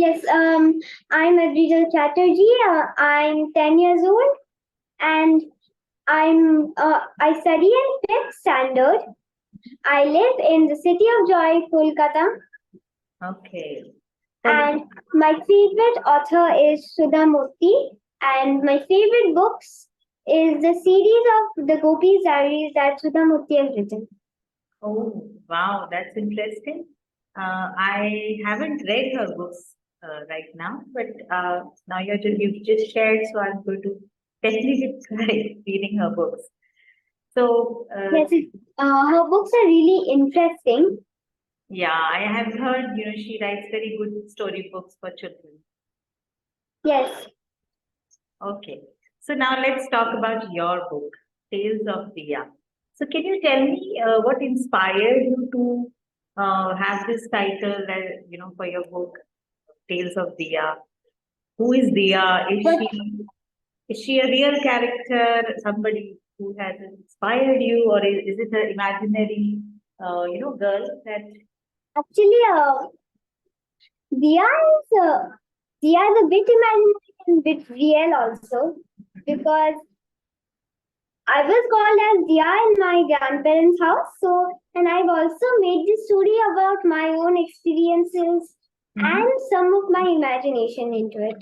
Yes, I'm Adrija Chatterjee. I'm 10 years old and I study in 5th standard. I live in the city of Joy, Kolkata, Okay. and my favorite author is Sudha Murthy, and my favorite books is the series of the Gopis Diaries that Sudha Murthy has written. Oh, wow, that's interesting. I haven't read her books right now, but now you've just shared, so I'm going to definitely try reading her books. So, Yes, her books are really interesting. yeah, I have heard, she writes very good story books for children. Yes. Okay. So now let's talk about your book, Tales of Diya. So can you tell me what inspired you to have this title, for your book, Tales of Diya? Who is Diya? Is she a real character, somebody who has inspired you, or is it an imaginary, girl that? Actually, Diya Diya is a bit imaginary and bit real also because I was called as Diya in my grandparents' house. So, and I've also made this story about my own experiences and some of my imagination into it.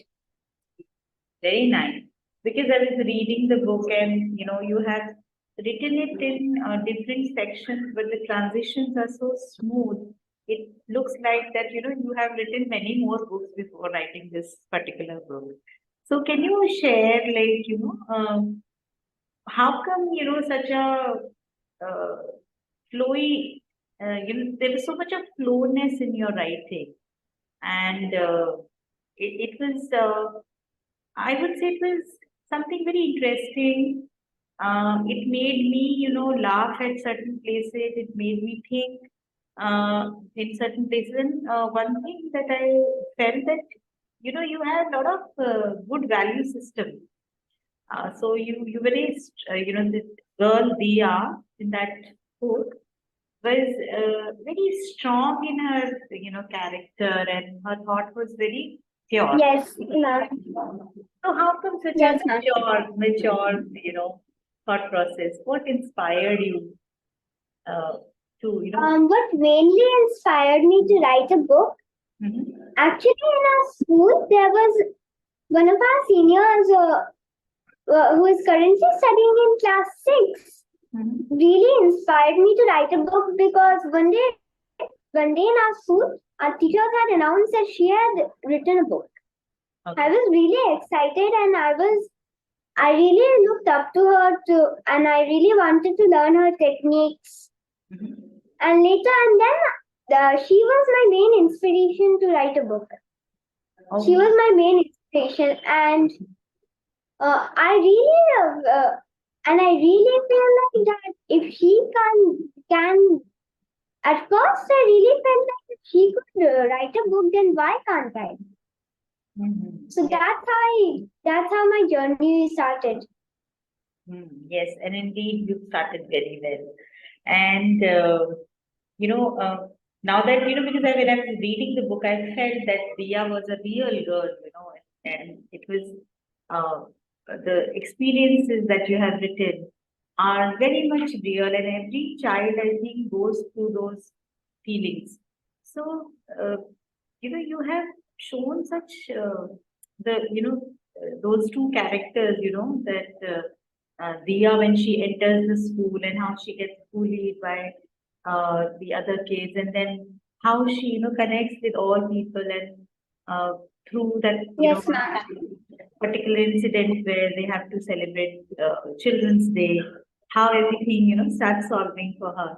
Very nice. Because I was reading the book and you have written it in different sections, but the transitions are so smooth. It looks like that you have written many more books before writing this particular book. So can you share, like, how come such a uh, flowy, there is so much of flowness in your writing, and it was. I would say it was something very interesting. It made me, laugh at certain places. It made me think in certain places. And one thing that I felt that, you have a lot of good value system. So you very, the girl Dia in that book was very strong in her, character, and her thought was very pure. Yes, ma'am. So how come such a Yes, ma'am. mature, thought process? What inspired you uh, to, What mainly inspired me to write a book? Mhm. Actually, in our school, there was one of our seniors who is currently studying in class 6 really inspired me to write a book because one day in our school, our teachers had announced that she had written a book. I was really excited and I really looked up to her and I really wanted to learn her techniques. And later and then, she was my main inspiration to write a book. She was my main inspiration, and I really feel like that if she can at first I really felt like if she could write a book, then why can't I? So that's how my journey started. Yes, and indeed you started very well. And you know, now that because when I was reading the book, I felt that Dia was a real girl, and it was uh, the experiences that you have written are very much real, and every child, I think, goes through those feelings. So, you have shown such the those two characters, that Dia when she enters the school and how she gets bullied by the other kids, and then how she connects with all people, and through that Yes, ma'am. particular incident where they have to celebrate Children's Day, how everything starts solving for her.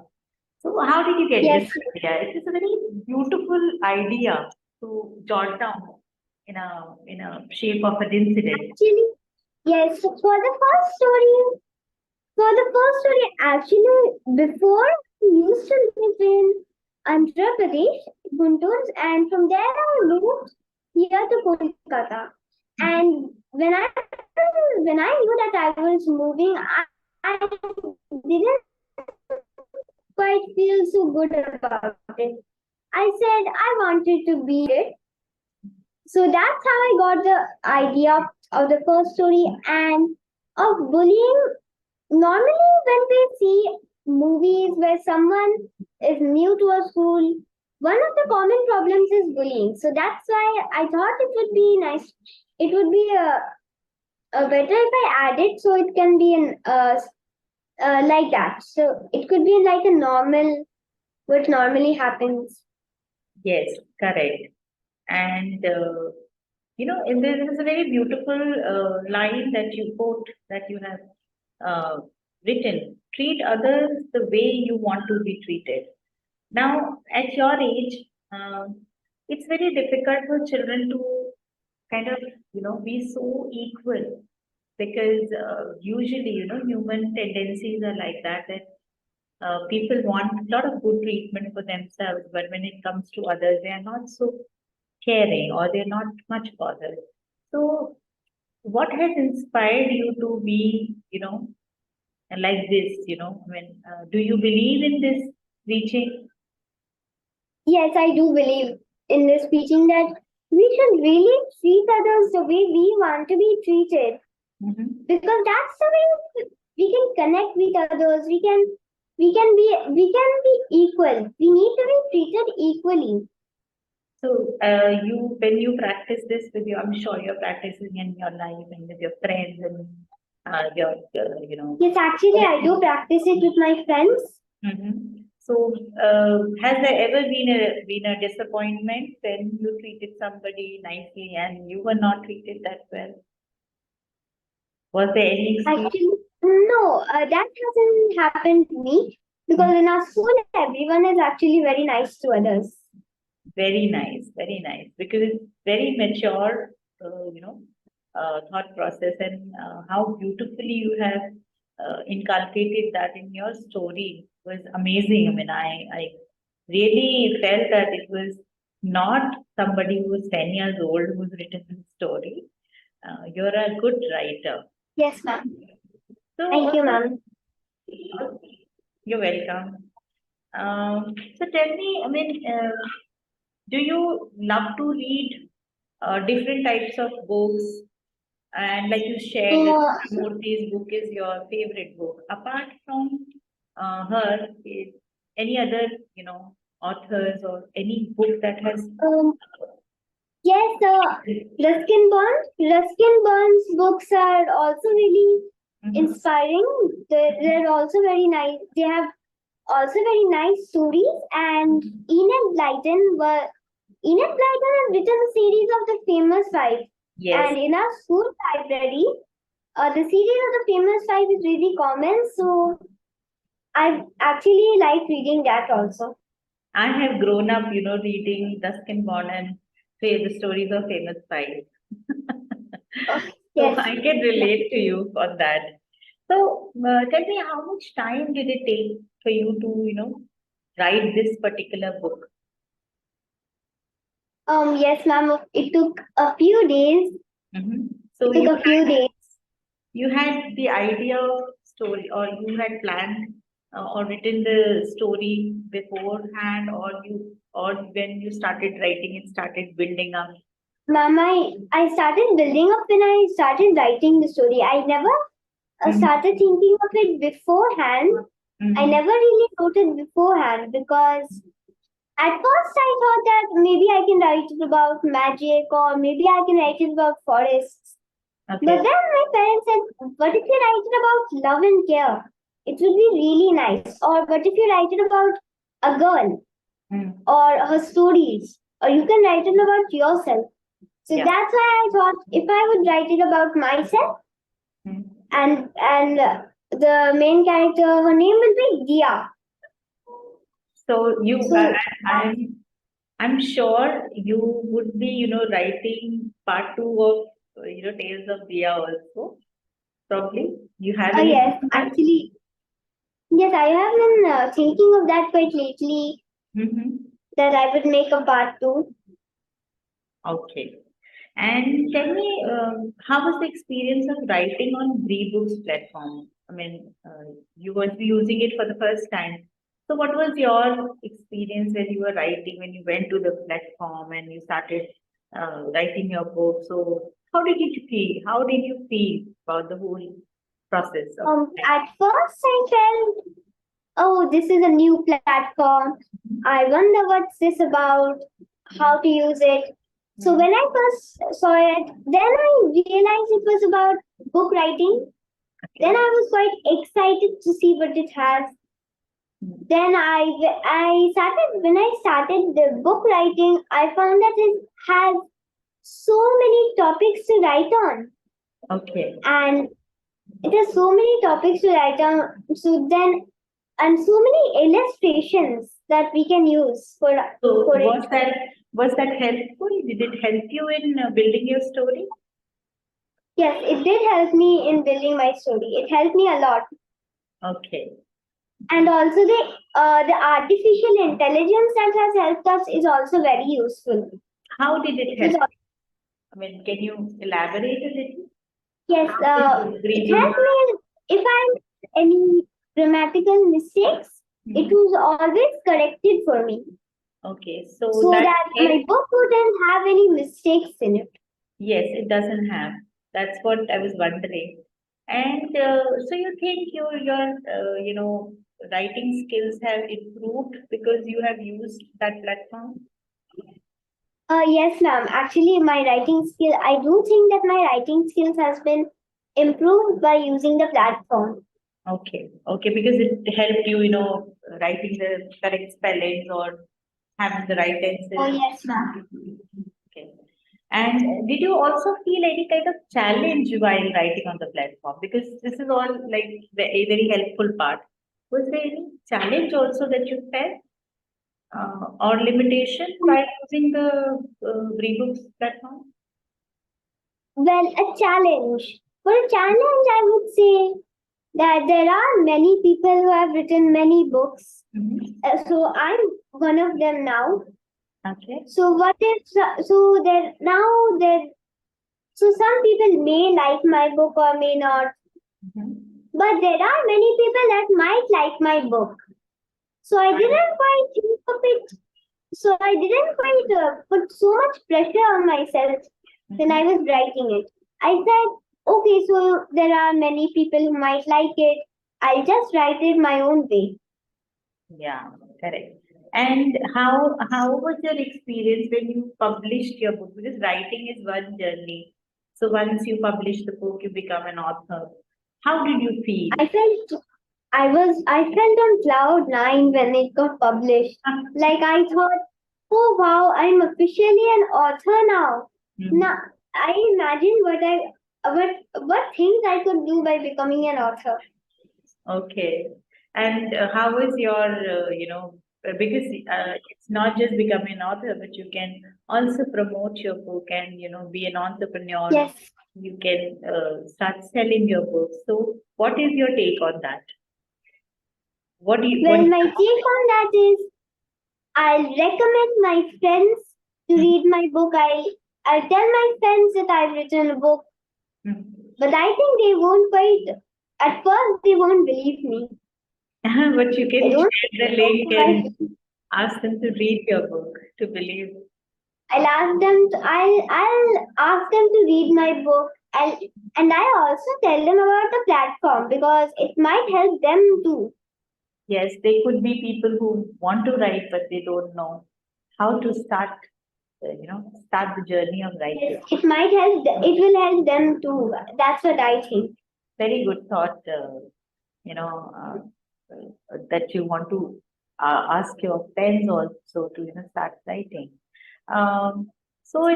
So how did you get this Yes. idea? It is a very beautiful idea to jot down in a shape of an incident. Actually, yes. Actually, before I used to live in Andhra Pradesh, Guntur, and from there I moved here to Kolkata. And when I knew that I was moving, I didn't quite feel so good about it. I said I wanted to be it. So that's how I got the idea of the first story and of bullying. Normally, when we see movies where someone is new to a school, one of the common problems is bullying. So that's why I thought it would be nice. It would be better if I add it so it can be like that. So it could be like a normal, what normally happens. Yes, correct. And and there is a very beautiful line that you quote that you have written. Treat others the way you want to be treated. Now, at your age, it's very difficult for children to kind of, be so equal because usually, human tendencies are like that, that people want a lot of good treatment for themselves, but when it comes to others, they are not so caring or they're not much bothered. So, what has inspired you to be, like this? Do you believe in this reaching? Yes, I do believe in this preaching that we should really treat others the way we want to be treated because that's the way we can connect with others. We can be equal. We need to be treated equally. So, when you practice this with your, I'm sure you're practicing in your life and with your friends and Yes, actually, I do practice it with my friends. So, has there ever been a disappointment when you treated somebody nicely and you were not treated that well? Was there any experience? Actually, no, that hasn't happened to me because in our school, everyone is actually very nice to others. Very nice, very nice. Because it's very mature, thought process, and how beautifully you have inculcated that in your story was amazing. I mean, I really felt that it was not somebody who was 10 years old who's written the story. You're a good writer. Yes, ma'am. So, Thank you, ma'am. You're welcome. So tell me, I mean, do you love to read different types of books? And like you shared that Murthy's book is your favorite book. Apart from her, is any other, authors or any book that has Yes, Ruskin Bond's books are also really inspiring. They're also very nice. They have also very nice stories. And Enid Blyton has written a series of the famous five. Yes. And in our school library, the series of the famous five is really common. So I actually like reading that also. I have grown up, reading Ruskin Bond and say the stories of famous five. So Yes. I can relate to you on that. So tell me, how much time did it take for you to, write this particular book? Yes, ma'am. It took a few days. So it took a few days. You had the idea of story, or you had planned or written the story beforehand, or when you started writing, it started building up. Ma'am, I started building up when I started writing the story. I never started thinking of it beforehand. I never really wrote it beforehand because at first I thought that maybe I can write it about magic or maybe I can write it about forests. Okay. But then my parents said, what if you write it about love and care? It would be really nice. Or what if you write it about a girl or her stories? Or you can write it about yourself. So that's why I thought if I would write it about myself and the main character, her name will be Diya. So I'm sure you would be, writing part two of, Tales of Diya also. Probably you have any. Yes, actually, yes, I have been thinking of that quite lately. That I would make a part two. Okay. And tell me, how was the experience of writing on BriBooks platform? I mean, you were using it for the first time. So, what was your experience when you were writing, when you went to the platform and you started writing your book. So how did you feel? How did you feel about the whole process of At first, I felt, oh, this is a new platform. I wonder what's this about, how to use it. So when I first saw it, then I realized it was about book writing. Then I was quite excited to see what it has. Then I started when I started the book writing, I found that it has so many topics to write on. Okay. And it has so many topics to write on. So then and so many illustrations that we can use for was it. was that helpful? Did it help you in building your story? Yes, it did help me in building my story. It helped me a lot. Okay. And also the artificial intelligence that has helped us is also very useful. How did it help? I mean, can you elaborate a little? Yes, it helped me if I had any grammatical mistakes, it was always corrected for me. Okay, so that my book wouldn't have any mistakes in it. Yes, it doesn't have. That's what I was wondering. And so you think your writing skills have improved because you have used that platform? Yes, ma'am. Actually, my writing skill, I do think that my writing skills has been improved by using the platform. Okay, okay, because it helped you, writing the correct spellings or having the right tenses. Oh, yes, ma'am. Okay. And did you also feel any kind of challenge while writing on the platform? Because this is all like a very helpful part. Was there any challenge also that you felt or limitation while using the BriBooks platform? Well, a challenge. For a challenge, I would say that there are many people who have written many books. So I'm one of them now. Okay. So what if so there now there so some people may like my book or may not. But there are many people that might like my book. So I didn't quite think of it. So I didn't quite put so much pressure on myself when I was writing it. I said, okay, so there are many people who might like it. I'll just write it my own way. Yeah, correct. And how was your experience when you published your book? Because writing is one journey. So once you publish the book, you become an author. How did you feel? I felt on cloud nine when it got published. Like I thought, oh wow, I'm officially an author now. Now I imagine what things I could do by becoming an author. Okay. And how is your, because it's not just becoming an author, but you can also promote your book and, be an entrepreneur. Yes. You can start selling your book. So, what is your take on that? What do you? Well, my take on that is I'll recommend my friends to read my book. I'll tell my friends that I've written a book. But I think they won't quite, at first, they won't believe me. But you can share the link and ask them to read your book to believe. I'll ask them to read my book. And I also tell them about the platform because it might help them too. Yes, they could be people who want to write, but they don't know how to start, start the journey of writing. Yes, it will help them too. That's what I think. Very good thought, that you want to ask your friends also to, start writing. So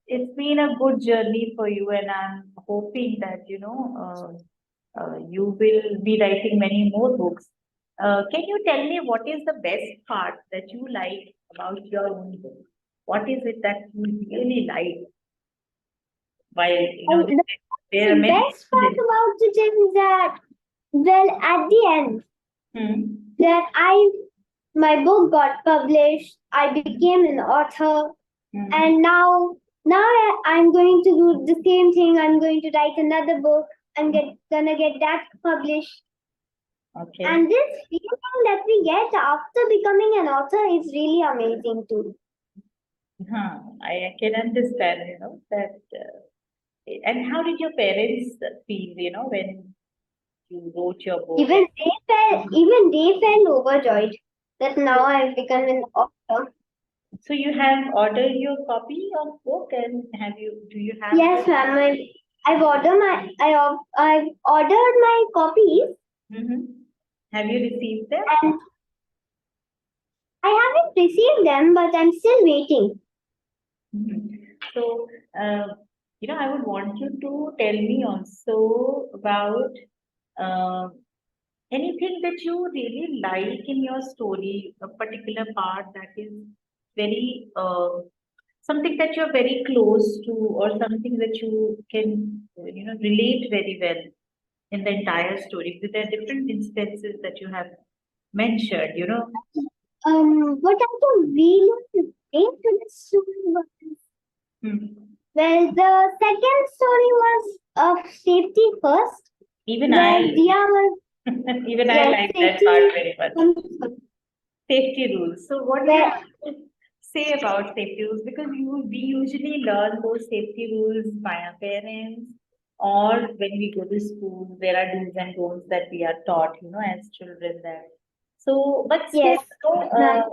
it's been a good journey for you, and I'm hoping that, you will be writing many more books. Can you tell me what is the best part that you like about your own book? What is it that you really like? While there are The many best part about it is that, well, at the end, that my book got published. I became an author, and now I'm going to do the same thing. I'm going to write another book. Gonna get that published. Okay. And this feeling that we get after becoming an author is really amazing too. I can understand, that. And how did your parents feel, when you wrote your book? Even they felt overjoyed that now I've become an author. So you have ordered your copy of book, and do you have? Yes, ma'am. I've ordered my copies. Mm-hmm. Have you received them? And I haven't received them, but I'm still waiting. Mm-hmm. So, I would want you to tell me also about uh, anything that you really like in your story, a particular part that is very something that you're very close to, or something that you can, relate very well in the entire story. Because there are different instances that you have mentioned. What I can really relate to this story was, well, the second story was of safety first. Even where I, Diya was even I like that safety. part very much. Safety rules. So, what do you Where have to say about safety rules? Because we usually learn those safety rules by our parents, or when we go to school, there are do's and don'ts that we are taught, as children. That so, but still, yes, ma'am.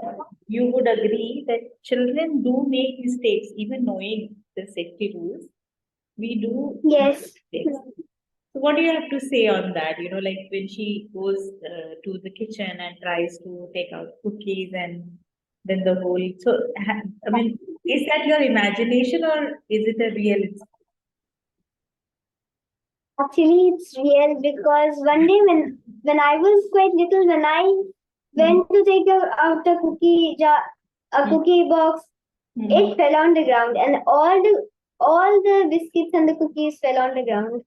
you would agree that children do make mistakes, even knowing the safety rules. We do Yes. mistakes. So what do you have to say on that? Like when she goes to the kitchen and tries to take out cookies, and then the whole. So, I mean, is that your imagination, or is it a real? Actually, it's real because one day when I was quite little, when I went to take out a cookie box, it fell on the ground, and all the biscuits and the cookies fell on the ground.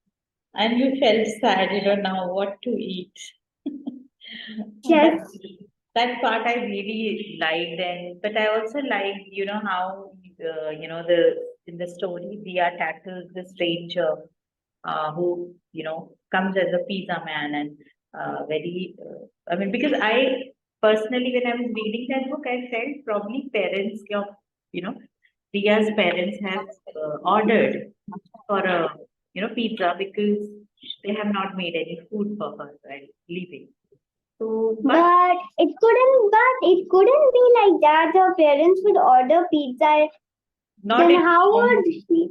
And you felt sad, now what to eat. Yes. That part I really liked, but I also liked, how the in the story Dia tackles the stranger who comes as a pizza man, and very I mean, because I personally, when I was reading that book, I felt probably parents of you know Dia's parents have ordered for a pizza, because they have not made any food for her while leaving. So, But it couldn't be like that. The parents would order pizza. not Then at how home, would she?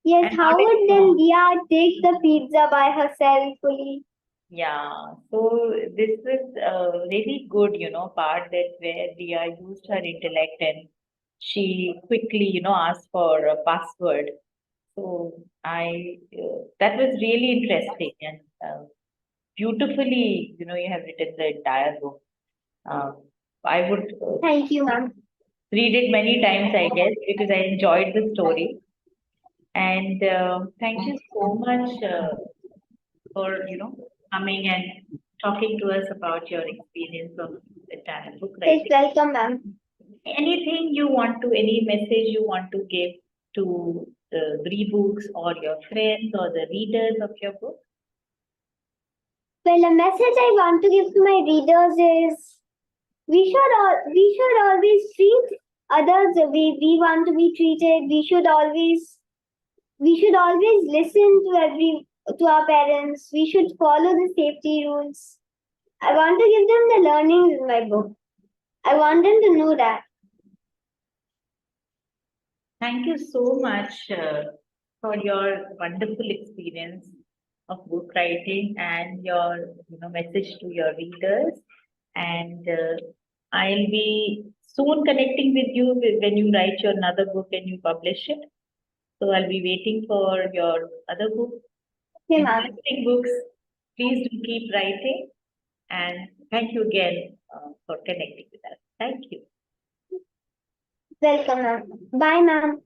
Yes, and how not at would then home. Dia take the pizza by herself fully? Yeah, so this is a really good, part that where Dia used her intellect, and she quickly, asked for a password. So that was really interesting, and beautifully, you have written the entire book. Um, I would Thank you, ma'am. read it many times, I guess, because I enjoyed the story. And thank you so much for coming and talking to us about your experience of the entire book Yes, writing. welcome, ma'am. Anything you want to, any message you want to give to the BriBooks or your friends or the readers of your book? Well, a message I want to give to my readers is we should always treat others the way we want to be treated. We should always listen to our parents. We should follow the safety rules. I want to give them the learnings in my book. I want them to know that. Thank you so much for your wonderful experience of book writing and your message to your readers. And I'll be soon connecting with you when you write your another book and you publish it. So I'll be waiting for your other book. Okay, ma'am. Interesting books. Please do keep writing. And thank you again for connecting with us. Thank you. Welcome, ma'am. Bye, ma'am.